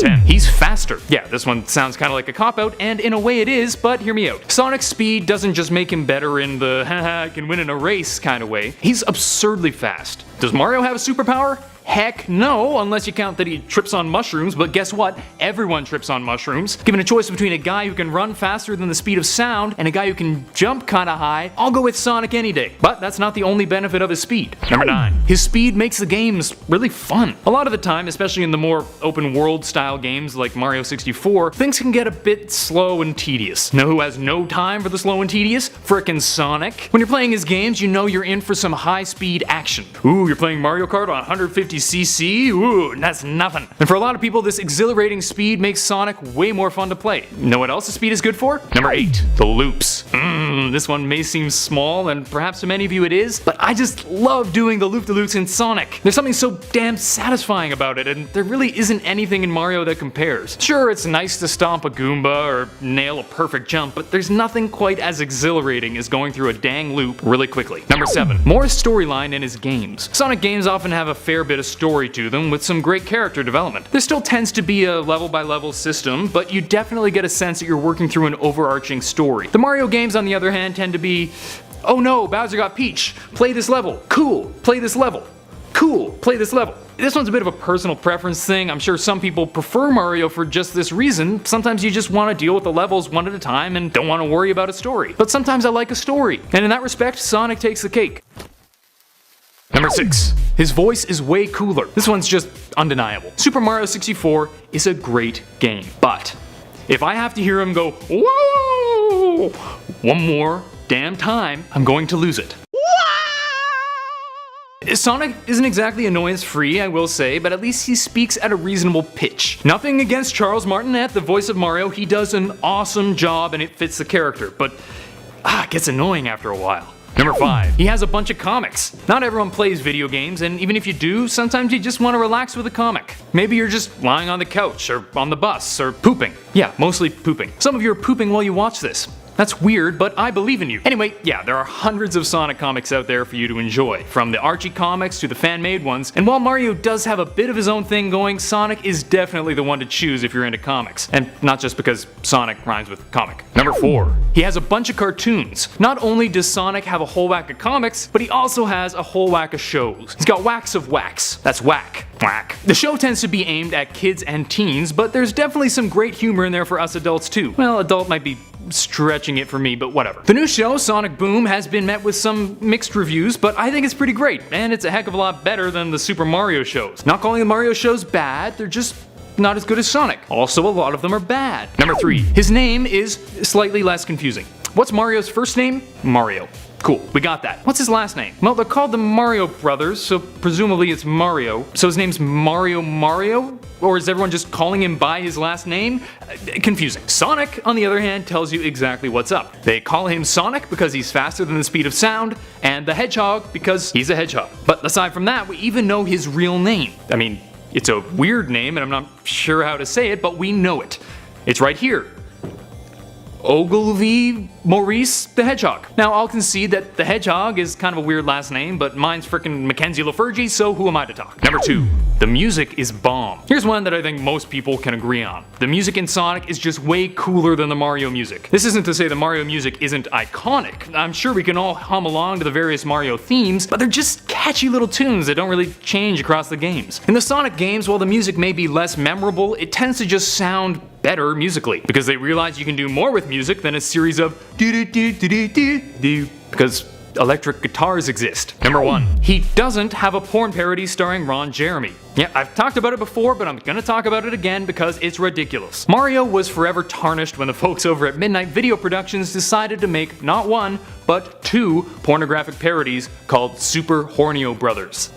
10. He's faster. Yeah, this one sounds kind of like a cop-out, and in a way it is, but hear me out. Sonic's speed doesn't just make him better in the haha, I can win in a race kind of way. He's absurdly fast. Does Mario have a superpower? Heck no, unless you count that he trips on mushrooms, but guess what? Everyone trips on mushrooms. Given a choice between a guy who can run faster than the speed of sound and a guy who can jump kinda high, I'll go with Sonic any day. But that's not the only benefit of his speed. Number 9. His speed makes the games really fun. A lot of the time, especially in the more open world style games like Mario 64, things can get a bit slow and tedious. Know who has no time for the slow and tedious? Frickin' Sonic. When you're playing his games, you know you're in for some high speed action. Ooh, you're playing Mario Kart on 150cc? Ooh, that's nothing. And for a lot of people, this exhilarating speed makes Sonic way more fun to play. Know what else the speed is good for? Number 8. The loops. This one may seem small, and perhaps to many of you it is, but I just love doing the loop-de-loops in Sonic. There's something so damn satisfying about it, and there really isn't anything in Mario that compares. Sure, it's nice to stomp a Goomba or nail a perfect jump, but there's nothing quite as exhilarating as going through a dang loop really quickly. Number 7. More storyline in his games. Sonic games often have a fair bit of story to them with some great character development. There still tends to be a level-by-level system, but you definitely get a sense that you're working through an overarching story. The Mario games, on the other hand, tend to be, oh no, Bowser got Peach, play this level, cool, play this level, cool, play this level. This one's a bit of a personal preference thing. I'm sure some people prefer Mario for just this reason. Sometimes you just want to deal with the levels one at a time and don't want to worry about a story. But sometimes I like a story, and in that respect, Sonic takes the cake. Number 6. His voice is way cooler. This one's just undeniable. Super Mario 64 is a great game, but if I have to hear him go, whoa, one more damn time, I'm going to lose it. Sonic isn't exactly annoyance-free, I will say, but at least he speaks at a reasonable pitch. Nothing against Charles Martinet, the voice of Mario. He does an awesome job and it fits the character, but it gets annoying after a while. Number 5. He has a bunch of comics. Not everyone plays video games, and even if you do, sometimes you just want to relax with a comic. Maybe you're just lying on the couch, or on the bus, or pooping. Yeah, mostly pooping. Some of you are pooping while you watch this. That's weird, but I believe in you. Anyway, yeah, there are hundreds of Sonic comics out there for you to enjoy, from the Archie comics to the fan-made ones, and while Mario does have a bit of his own thing going, Sonic is definitely the one to choose if you're into comics. And not just because Sonic rhymes with comic. Number 4. He has a bunch of cartoons. Not only does Sonic have a whole whack of comics, but he also has a whole whack of shows. He's got whacks of whacks. That's whack. Whack. The show tends to be aimed at kids and teens, but there's definitely some great humor in there for us adults too. Well, adult might be stretching it for me, but whatever. The new show, Sonic Boom, has been met with some mixed reviews, but I think it's pretty great, and it's a heck of a lot better than the Super Mario shows. Not calling the Mario shows bad, they're just not as good as Sonic. Also, a lot of them are bad. Number 3. His name is slightly less confusing. What's Mario's first name? Mario. Cool, we got that. What's his last name? Well, they're called the Mario Brothers, so presumably it's Mario. So his name's Mario? Or is everyone just calling him by his last name? Confusing. Sonic, on the other hand, tells you exactly what's up. They call him Sonic because he's faster than the speed of sound, and the Hedgehog because he's a hedgehog. But aside from that, we even know his real name. I mean, it's a weird name, and I'm not sure how to say it, but we know it. It's right here. Ogilvy Maurice the Hedgehog. Now, I'll concede that the Hedgehog is kind of a weird last name, but mine's frickin' Mackenzie Lafergie, so who am I to talk? Number 2. The music is bomb. Here's one that I think most people can agree on. The music in Sonic is just way cooler than the Mario music. This isn't to say the Mario music isn't iconic. I'm sure we can all hum along to the various Mario themes, but they're just catchy little tunes that don't really change across the games. In the Sonic games, while the music may be less memorable, it tends to just sound better musically, because they realize you can do more with music than a series of do-do-do-do-do-do-do, because electric guitars exist. Number 1. He doesn't have a porn parody starring Ron Jeremy. Yeah, I've talked about it before, but I'm gonna talk about it again because it's ridiculous. Mario was forever tarnished when the folks over at Midnight Video Productions decided to make not one, but 2 pornographic parodies called Super Hornio Brothers.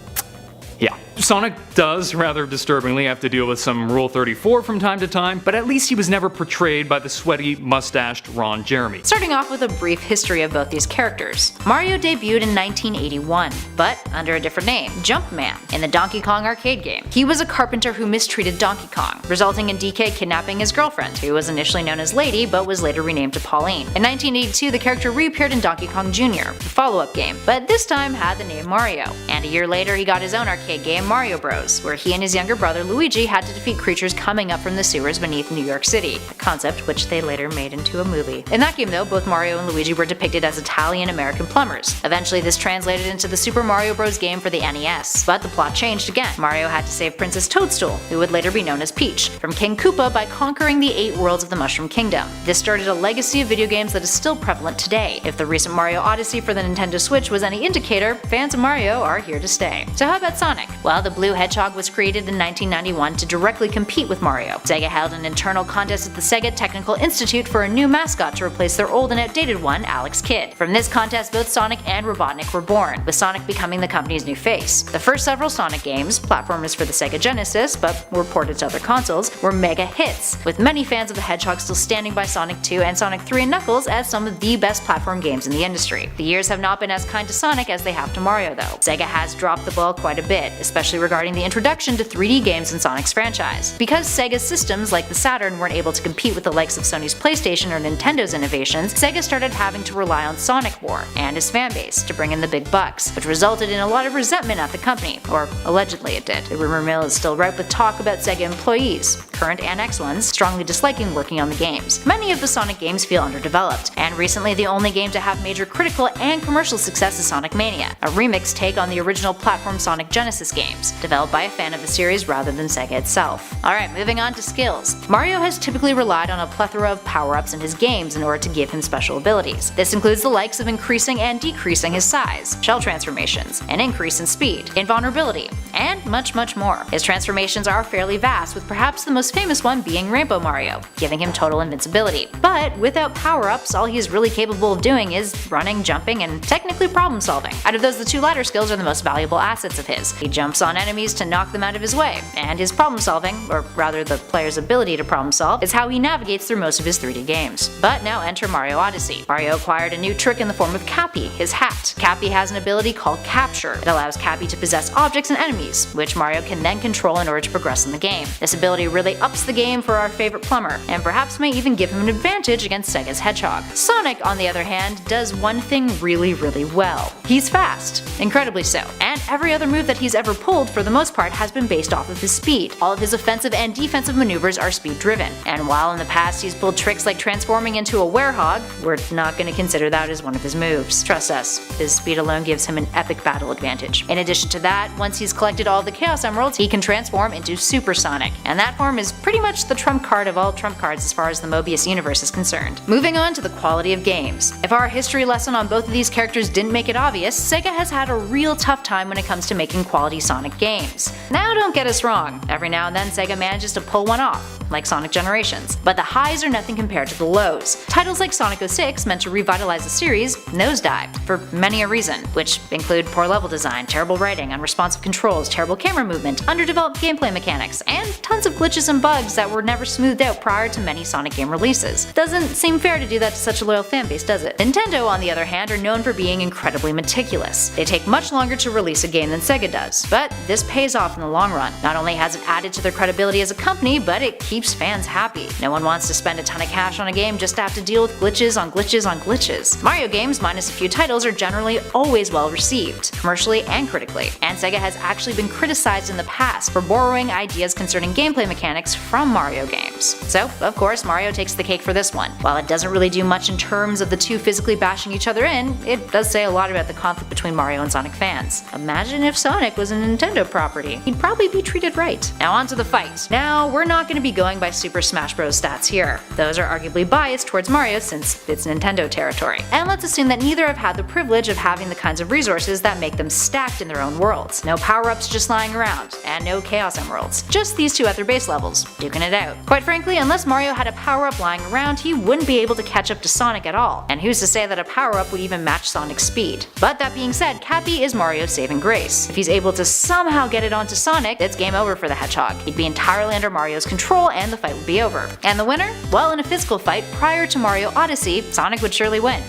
Yeah. Sonic does, rather disturbingly, have to deal with some Rule 34 from time to time, but at least he was never portrayed by the sweaty, mustached Ron Jeremy. Starting off with a brief history of both these characters. Mario debuted in 1981, but under a different name, Jumpman, in the Donkey Kong arcade game. He was a carpenter who mistreated Donkey Kong, resulting in DK kidnapping his girlfriend, who was initially known as Lady but was later renamed to Pauline. In 1982, the character reappeared in Donkey Kong Jr., the follow-up game, but this time had the name Mario. And a year later, he got his own arcade game, game Mario Bros, where he and his younger brother Luigi had to defeat creatures coming up from the sewers beneath New York City, a concept which they later made into a movie. In that game though, both Mario and Luigi were depicted as Italian-American plumbers. Eventually this translated into the Super Mario Bros. Game for the NES, but the plot changed again. Mario had to save Princess Toadstool, who would later be known as Peach, from King Koopa by conquering the 8 worlds of the Mushroom Kingdom. This started a legacy of video games that is still prevalent today. If the recent Mario Odyssey for the Nintendo Switch was any indicator, fans of Mario are here to stay. So how about Sonic? Well, the Blue Hedgehog was created in 1991 to directly compete with Mario. Sega held an internal contest at the Sega Technical Institute for a new mascot to replace their old and outdated one, Alex Kidd. From this contest, both Sonic and Robotnik were born, with Sonic becoming the company's new face. The first several Sonic games, platformers for the Sega Genesis but were ported to other consoles, were mega hits, with many fans of the Hedgehog still standing by Sonic 2 and Sonic 3 and Knuckles as some of the best platform games in the industry. The years have not been as kind to Sonic as they have to Mario though. Sega has dropped the ball quite a bit, especially regarding the introduction to 3D games in Sonic's franchise. Because Sega's systems like the Saturn weren't able to compete with the likes of Sony's PlayStation or Nintendo's innovations, Sega started having to rely on Sonic War and his fanbase to bring in the big bucks, which resulted in a lot of resentment at the company, or allegedly it did. The rumor mill is still ripe with talk about Sega employees, current and ex-ones, strongly disliking working on the games. Many of the Sonic games feel underdeveloped, and recently the only game to have major critical and commercial success is Sonic Mania, a remix take on the original platform Sonic Genesis games, developed by a fan of the series rather than Sega itself. Alright, moving on to skills. Mario has typically relied on a plethora of power-ups in his games in order to give him special abilities. This includes the likes of increasing and decreasing his size, shell transformations, an increase in speed, invulnerability, and much more. His transformations are fairly vast, with perhaps the most famous one being Rainbow Mario, giving him total invincibility. But without power-ups, all he is really capable of doing is running, jumping, and technically problem solving. Out of those, the two latter skills are the most valuable assets of his. He jumps on enemies to knock them out of his way, and his problem solving, or rather the player's ability to problem solve, is how he navigates through most of his 3D games. But now enter Mario Odyssey. Mario acquired a new trick in the form of Cappy, his hat. Cappy has an ability called Capture. It allows Cappy to possess objects and enemies, which Mario can then control in order to progress in the game. This ability really ups the game for our favorite plumber, and perhaps may even give him an advantage against Sega's Hedgehog. Sonic, on the other hand, does one thing really well. He's fast, incredibly so, and every other move that he's ever pulled for the most part has been based off of his speed. All of his offensive and defensive maneuvers are speed driven, and while in the past he's pulled tricks like transforming into a werehog, we're not going to consider that as one of his moves. Trust us, his speed alone gives him an epic battle advantage. In addition to that, once he's collected all the Chaos Emeralds, he can transform into Super Sonic, and that form is pretty much the trump card of all trump cards as far as the Mobius universe is concerned. Moving on to the quality of games. If our history lesson on both of these characters didn't make it obvious, Sega has had a real tough time when it comes to making quality Sonic games. Now don't get us wrong, every now and then Sega manages to pull one off, like Sonic Generations, but the highs are nothing compared to the lows. Titles like Sonic 06, meant to revitalize the series, nosedived, for many a reason, which include poor level design, terrible writing, unresponsive controls, terrible camera movement, underdeveloped gameplay mechanics, and tons of glitches and bugs that were never smoothed out prior to many Sonic game releases. Doesn't seem fair to do that to such a loyal fanbase, does it? Nintendo, on the other hand, are known for being incredibly meticulous. They take much longer to release a game than Sega does, but this pays off in the long run. Not only has it added to their credibility as a company, but it keeps fans happy. No one wants to spend a ton of cash on a game just to have to deal with glitches on glitches on glitches. Mario games, minus a few titles, are generally always well received, commercially and critically, and Sega has actually been criticized in the past for borrowing ideas concerning gameplay mechanics from Mario games. So, of course, Mario takes the cake for this one. While it doesn't really do much in terms of the two physically bashing each other in, it does say a lot about the conflict between Mario and Sonic fans. Imagine if Sonic was a Nintendo property. He'd probably be treated right. Now on to the fight. Now, we're not going to be going by Super Smash Bros. Stats here. Those are arguably biased towards Mario since it's Nintendo territory. And let's assume that neither have had the privilege of having the kinds of resources that make them stacked in their own worlds. No power-ups just lying around, and no Chaos Emeralds. Just these two at their base levels, duking it out. Quite frankly, unless Mario had a power-up lying around, he wouldn't be able to catch up to Sonic at all. And who's to say that a power-up would even match Sonic's speed? But that being said, Cappy is Mario's saving grace. If he's able to somehow get it onto Sonic, it's game over for the Hedgehog. He'd be entirely under Mario's control and the fight would be over. And the winner? Well, in a physical fight prior to Mario Odyssey, Sonic would surely win.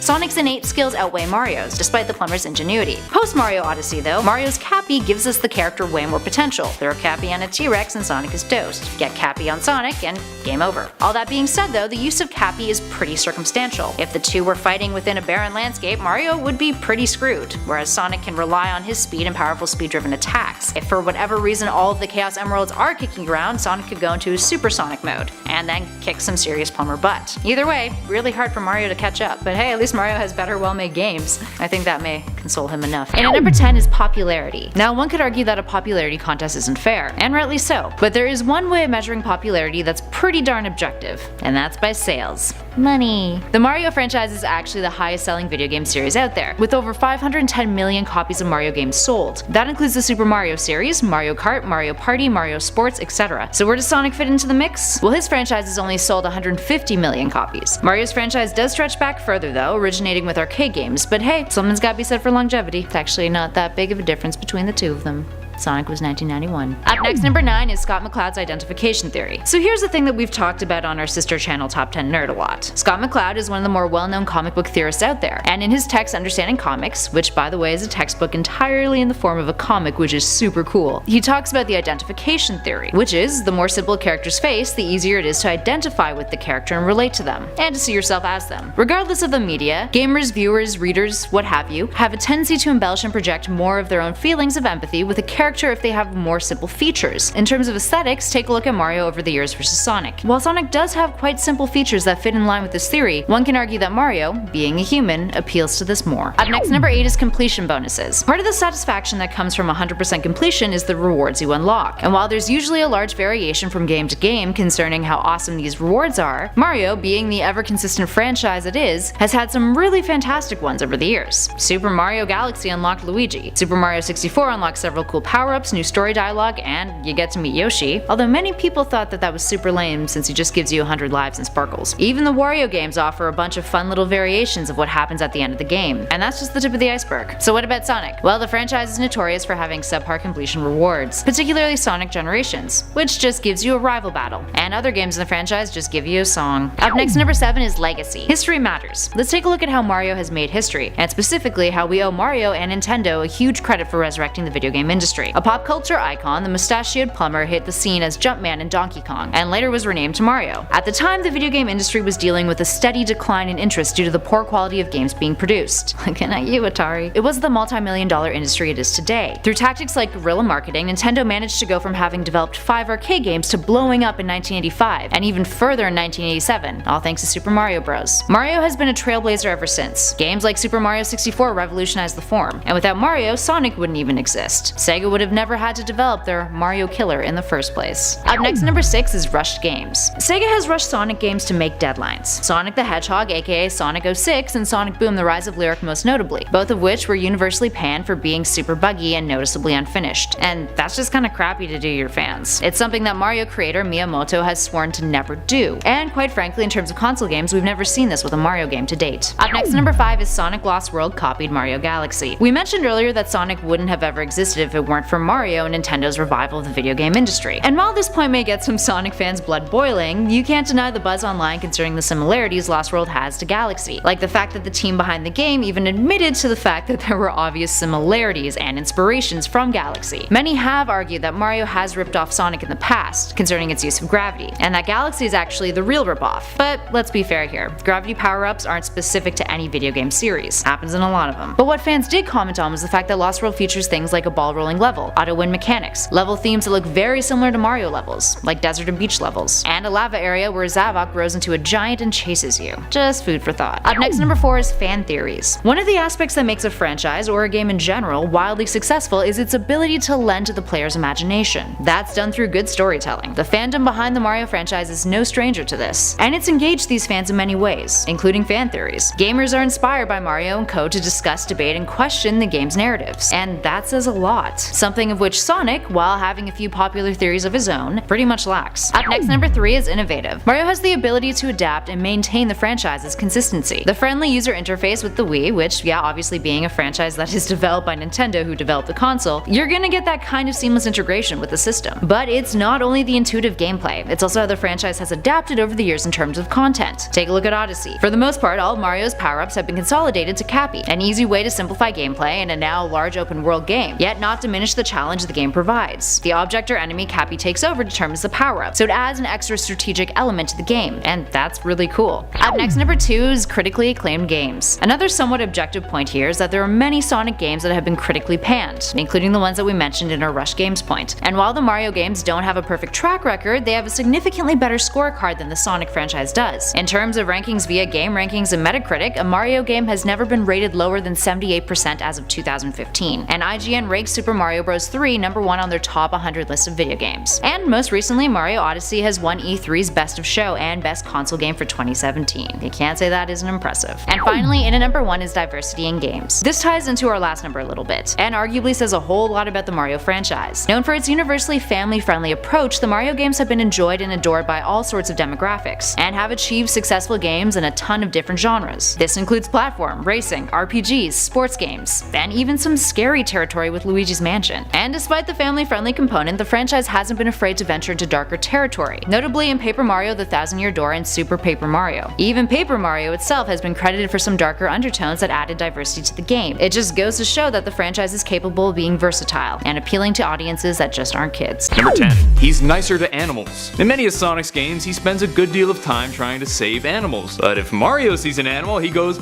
Sonic's innate skills outweigh Mario's, despite the plumber's ingenuity. Post Mario Odyssey though, Mario's Cappy gives us the character way more potential. Throw Cappy on a T-Rex and Sonic is toast. Get Cappy on Sonic and game over. All that being said though, the use of Cappy is pretty circumstantial. If the two were fighting within a barren landscape, Mario would be pretty screwed, whereas Sonic can rely on his speed and powerful speed-driven attacks. If for whatever reason all of the Chaos Emeralds are kicking around, Sonic could go into Supersonic mode, and then kick some serious plumber butt. Either way, really hard for Mario to catch up, but hey, at least Mario has better well-made games. I think that may console him enough. And at number 10 is popularity. Now one could argue that a popularity contest isn't fair, and rightly so, but there is one way of measuring popularity that's pretty darn objective, and that's by sales. Money. The Mario franchise is actually the highest selling video game series out there, with over 510 million copies of Mario games sold. That includes the Super Mario series, Mario Kart, Mario Party, Mario Sports, etc. So where does Sonic fit into the mix? Well, his franchise has only sold 150 million copies. Mario's franchise does stretch back further though, originating with arcade games, but hey, something's gotta be said for longevity. It's actually not that big of a difference between the two of them. Sonic was 1991. Up next, number 9 is Scott McCloud's identification theory. So here's the thing that we've talked about on our sister channel Top 10 Nerd a lot. Scott McCloud is one of the more well-known comic book theorists out there, and in his text Understanding Comics, which by the way is a textbook entirely in the form of a comic, which is super cool, he talks about the identification theory, which is the more simple a character's face, the easier it is to identify with the character and relate to them, and to see yourself as them. Regardless of the media, gamers, viewers, readers, what have you, have a tendency to embellish and project more of their own feelings of empathy with a character if they have more simple features. In terms of aesthetics, take a look at Mario over the years versus Sonic. While Sonic does have quite simple features that fit in line with this theory, one can argue that Mario, being a human, appeals to this more. Up next, number 8 is completion bonuses. Part of the satisfaction that comes from 100% completion is the rewards you unlock, and while there's usually a large variation from game to game concerning how awesome these rewards are, Mario, being the ever-consistent franchise it is, has had some really fantastic ones over the years. Super Mario Galaxy unlocked Luigi, Super Mario 64 unlocked several cool power-ups, new story dialogue, and you get to meet Yoshi, although many people thought that was super lame since he just gives you 100 lives and sparkles. Even the Wario games offer a bunch of fun little variations of what happens at the end of the game, and that's just the tip of the iceberg. So what about Sonic? Well, the franchise is notorious for having subpar completion rewards, particularly Sonic Generations, which just gives you a rival battle, and other games in the franchise just give you a song. Up next, number 7 is legacy. History matters. Let's take a look at how Mario has made history, and specifically how we owe Mario and Nintendo a huge credit for resurrecting the video game industry. A pop culture icon, the mustachioed plumber hit the scene as Jumpman in Donkey Kong, and later was renamed to Mario. At the time, the video game industry was dealing with a steady decline in interest due to the poor quality of games being produced. Looking at you, Atari. It was the multi-million-dollar industry it is today. Through tactics like guerrilla marketing, Nintendo managed to go from having developed 5 arcade games to blowing up in 1985, and even further in 1987, all thanks to Super Mario Bros. Mario has been a trailblazer ever since. Games like Super Mario 64 revolutionized the form, and without Mario, Sonic wouldn't even exist. Sega would have never had to develop their Mario killer in the first place. Up next, number 6 is rushed games. Sega has rushed Sonic games to make deadlines. Sonic the Hedgehog aka Sonic 06 and Sonic Boom the Rise of Lyric most notably, both of which were universally panned for being super buggy and noticeably unfinished. And that's just kinda crappy to do to your fans. It's something that Mario creator Miyamoto has sworn to never do, and quite frankly in terms of console games we've never seen this with a Mario game to date. Up next, number 5 is Sonic Lost World copied Mario Galaxy. We mentioned earlier that Sonic wouldn't have ever existed if it weren't for Mario and Nintendo's revival of the video game industry. And while this point may get some Sonic fans' blood boiling, you can't deny the buzz online concerning the similarities Lost World has to Galaxy, like the fact that the team behind the game even admitted to the fact that there were obvious similarities and inspirations from Galaxy. Many have argued that Mario has ripped off Sonic in the past, concerning its use of gravity, and that Galaxy is actually the real ripoff. But let's be fair here, gravity power-ups aren't specific to any video game series, happens in a lot of them. But what fans did comment on was the fact that Lost World features things like a ball rolling level, auto-win mechanics, level themes that look very similar to Mario levels, like desert and beach levels, and a lava area where Zavok grows into a giant and chases you. Just food for thought. Up next, number 4 is fan theories. One of the aspects that makes a franchise, or a game in general, wildly successful is its ability to lend to the player's imagination. That's done through good storytelling. The fandom behind the Mario franchise is no stranger to this, and it's engaged these fans in many ways, including fan theories. Gamers are inspired by Mario and Co. to discuss, debate, and question the game's narratives, and that says a lot. something of which Sonic, while having a few popular theories of his own, pretty much lacks. Up next, number 3 is innovative. Mario has the ability to adapt and maintain the franchise's consistency. The friendly user interface with the Wii, which, yeah, obviously being a franchise that is developed by Nintendo who developed the console, you're gonna get that kind of seamless integration with the system. But it's not only the intuitive gameplay, it's also how the franchise has adapted over the years in terms of content. Take a look at Odyssey. For the most part, all of Mario's power-ups have been consolidated to Cappy, an easy way to simplify gameplay in a now large open world game, yet not diminish the challenge the game provides. The object or enemy Cappy takes over determines the power-up, so it adds an extra strategic element to the game, and that's really cool. Up next, number 2 is critically acclaimed games. Another somewhat objective point here is that there are many Sonic games that have been critically panned, including the ones that we mentioned in our Rush Games point. And while the Mario games don't have a perfect track record, they have a significantly better scorecard than the Sonic franchise does. In terms of rankings via Game Rankings and Metacritic, a Mario game has never been rated lower than 78% as of 2015, and IGN ranks Super Mario Bros. 3 number 1 on their top 100 list of video games. And most recently, Mario Odyssey has won E3's Best of Show and Best Console Game for 2017. You can't say that isn't impressive. And finally, in at number 1 is diversity in games. This ties into our last number a little bit, and arguably says a whole lot about the Mario franchise. Known for its universally family-friendly approach, the Mario games have been enjoyed and adored by all sorts of demographics, and have achieved successful games in a ton of different genres. This includes platform, racing, RPGs, sports games, and even some scary territory with Luigi's Mansion. And despite the family-friendly component, the franchise hasn't been afraid to venture into darker territory, notably in Paper Mario: The Thousand Year Door and Super Paper Mario. Even Paper Mario itself has been credited for some darker undertones that added diversity to the game. It just goes to show that the franchise is capable of being versatile and appealing to audiences that just aren't kids. Number 10. He's nicer to animals. In many of Sonic's games, he spends a good deal of time trying to save animals. But if Mario sees an animal, he goes,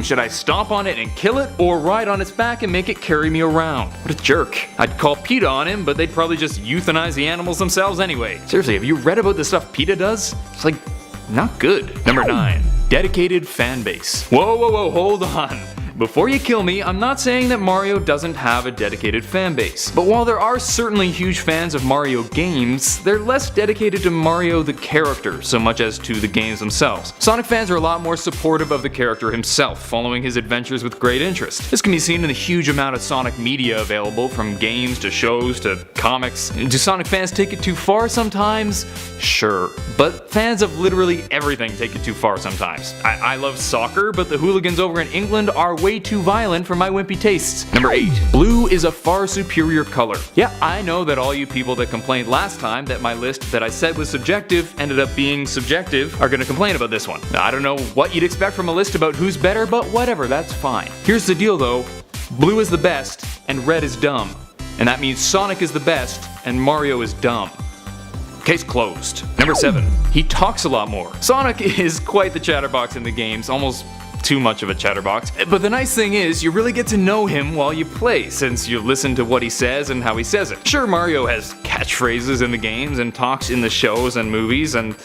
should I stomp on it and kill it, or ride on its back and make it carry me around? What a jerk. I'd call PETA on him, but they'd probably just euthanize the animals themselves anyway. Seriously, have you read about the stuff PETA does? It's like, not good. Number 9. Dedicated fan base. Whoa, hold on. Before you kill me, I'm not saying that Mario doesn't have a dedicated fan base. But while there are certainly huge fans of Mario games, they're less dedicated to Mario the character so much as to the games themselves. Sonic fans are a lot more supportive of the character himself, following his adventures with great interest. This can be seen in the huge amount of Sonic media available, from games to shows to comics. Do Sonic fans take it too far sometimes? Sure. But fans of literally everything take it too far sometimes. I love soccer, but the hooligans over in England are way too violent for my wimpy tastes. Number 8. Blue is a far superior color. Yeah, I know that all you people that complained last time that my list that I said was subjective ended up being subjective are gonna complain about this one. I don't know what you'd expect from a list about who's better, but whatever, that's fine. Here's the deal though, blue is the best and red is dumb. And that means Sonic is the best and Mario is dumb. Case closed. Number 7. He talks a lot more. Sonic is quite the chatterbox in the games, almost too much of a chatterbox. But the nice thing is, you really get to know him while you play, since you listen to what he says and how he says it. Sure, Mario has catchphrases in the games and talks in the shows and movies and,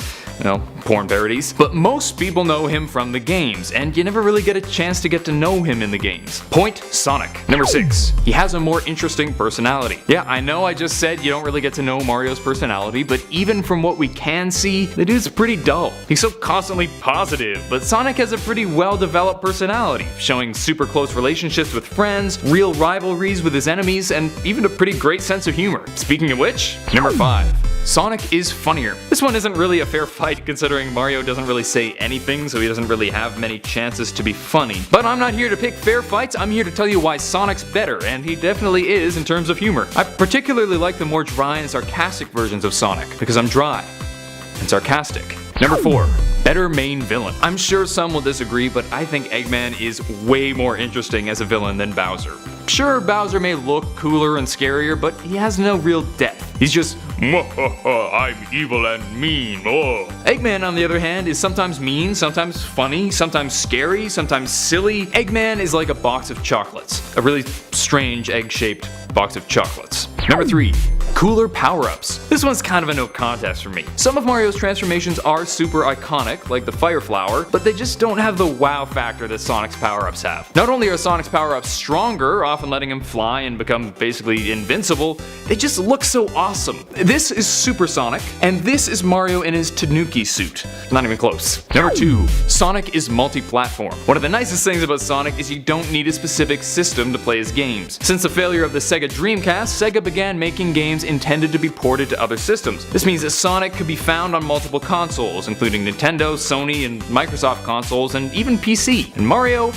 porn parodies, but most people know him from the games, and you never really get a chance to get to know him in the games. Point Sonic. Number 6. He has a more interesting personality. Yeah, I know I just said you don't really get to know Mario's personality, but even from what we can see, the dude's pretty dull. He's so constantly positive, but Sonic has a pretty well-developed personality, showing super close relationships with friends, real rivalries with his enemies, and even a pretty great sense of humor. Speaking of which, number 5. Sonic is funnier. This one isn't really a fair fight considering Mario doesn't really say anything, so he doesn't really have many chances to be funny. But I'm not here to pick fair fights, I'm here to tell you why Sonic's better, and he definitely is in terms of humor. I particularly like the more dry and sarcastic versions of Sonic, because I'm dry and sarcastic. Number 4. Better main villain. I'm sure some will disagree, but I think Eggman is way more interesting as a villain than Bowser. Sure, Bowser may look cooler and scarier, but he has no real depth. He's just, I'm evil and mean, oh. Eggman, on the other hand, is sometimes mean, sometimes funny, sometimes scary, sometimes silly. Eggman is like a box of chocolates. A really strange egg-shaped box of chocolates. Number 3. Cooler power-ups. This one's kind of a no contest for me. Some of Mario's transformations are super iconic, like the Fire Flower, but they just don't have the wow factor that Sonic's power-ups have. Not only are Sonic's power-ups stronger, often letting him fly and become basically invincible, they just look so awesome. This is Super Sonic, and this is Mario in his Tanuki suit. Not even close. Number 2. Sonic is multi-platform. One of the nicest things about Sonic is you don't need a specific system to play his games. Since the failure of the Sega Dreamcast, Sega began making games intended to be ported to other systems. This means that Sonic could be found on multiple consoles, including Nintendo, Sony, and Microsoft consoles, and even PC. And Mario?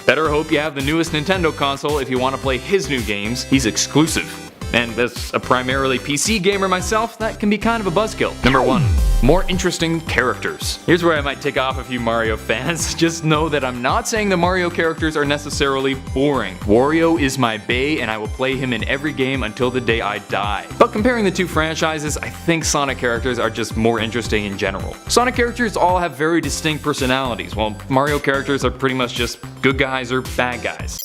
Better hope you have the newest Nintendo console if you want to play his new games. He's exclusive. And as a primarily PC gamer myself, that can be kind of a buzzkill. Number 1. More interesting characters. Here's where I might tick off a few Mario fans. Just know that I'm not saying the Mario characters are necessarily boring. Wario is my bae and I will play him in every game until the day I die. But comparing the two franchises, I think Sonic characters are just more interesting in general. Sonic characters all have very distinct personalities, while Mario characters are pretty much just good guys or bad guys.